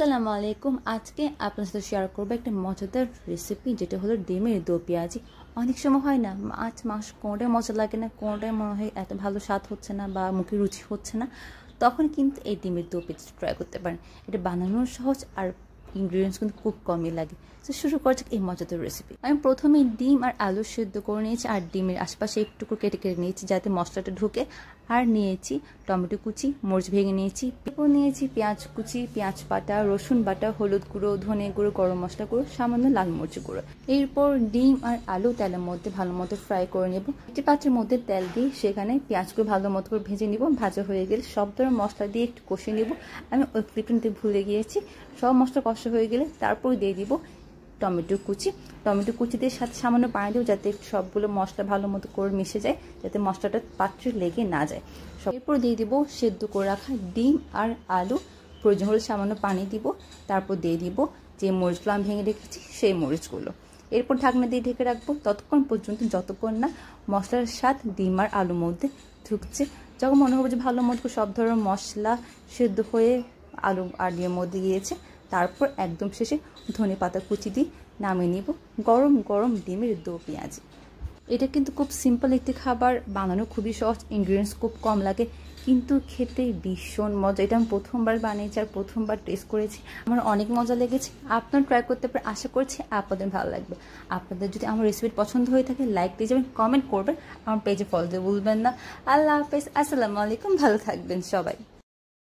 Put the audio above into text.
আসসালামু আলাইকুম। আজকে আপনার সাথে শেয়ার করবো একটা মজাদার রেসিপি, যেটা হলো ডিমের দো পেঁয়াজি। অনেক সময় হয় না, মাছ মাংস কোনোটাই মজা লাগে না, কোনোটাই মনে হয় এত ভালো স্বাদ হচ্ছে না বা মুখে রুচি হচ্ছে না, তখন কিন্তু এই ডিমের দো পেঁয়াজি ট্রাই করতে পারেন। এটা বানানোর সহজ আর ইনগ্রিডিয়েন্টস কিন্তু খুব কমই লাগে। তো শুরু করা যাক এই মজাদার রেসিপি। আমি প্রথমে ডিম আর আলু সেদ্ধ করে নিয়েছি, আর ডিমের আশপাশে একটু কেটে কেটে নিয়েছি যাতে মশলাটা ঢুকে। আর নিয়েছি টমেটো কুচি, মরিচ ভেঙে নিয়েছি, এরপর নিয়েছি পেঁয়াজ কুচি, পেঁয়াজ বাটা, রসুন বাটা, হলুদ গুঁড়ো, ধনে গুঁড়ো, গরম মশলা গুঁড়ো, সামান্য লাল মরিচ গুঁড়ো। এরপর ডিম আর আলু তেলের মধ্যে ভালো মতো ফ্রাই করে নেব। একটি পাত্রের মধ্যে তেল দিয়ে সেখানে পেঁয়াজগুলো ভালো মতো করে ভেজে নিব। ভাজা হয়ে গেলে সব ধরনের মশলা দিয়ে একটু কষিয়ে নেব। আমি ওই ক্লিপটা নিতে ভুলে গিয়েছি। সব মশলা কষা হয়ে গেলে তারপর দিয়ে দিব টমেটো কুচি। টমেটো কুচি দিয়ে সাথে সামান্য পানি দেবো যাতে সবগুলো মশলা ভালো মতো করে মিশে যায়, যাতে মশলাটা পাত্রে লেগে না যায়। এরপর দিয়ে দিব সেদ্ধ করে রাখা ডিম আর আলু। প্রয়োজন হলে সামান্য পানি দিব। তারপর দিয়ে দিব যে মরিচগুলো আমি ভেঙে রেখেছি সেই মরিচগুলো। এরপর ঢাকনা দিয়ে ঢেকে রাখবো ততক্ষণ পর্যন্ত যতক্ষণ না মশলার স্বাদ ডিম আর আলুর মধ্যে ঢুকছে। যখন মনে হবে যে ভালো মতো সব ধরনের মশলা সেদ্ধ হয়ে আলু আর ডিমের মধ্যে গিয়েছে, তারপর একদম শেষে ধনে পাতা কুচি দিয়ে নামিয়ে নিব গরম গরম ডিমের দো পেঁয়াজি। এটা কিন্তু খুব সিম্পল একটি খাবার, বানানো খুবই সহজ, ইনগ্রিডিয়েন্টস খুব কম লাগে, কিন্তু খেতে ভীষণ মজা। এটা আমি প্রথমবার বানিয়েছি আর প্রথমবার টেস্ট করেছি, আমার অনেক মজা লেগেছে। আপনারা ট্রাই করতে পারে, আশা করছি আপনাদের ভালো লাগবে। আপনাদের যদি আমার রেসিপি পছন্দ হয়ে থাকে লাইক দিয়ে যাবেন, কমেন্ট করবেন, আমার পেজে ফলো দিতে ভুলবেন না। আল্লাহ হাফেজ, আসসালামু আলাইকুম, ভালো থাকবেন সবাই।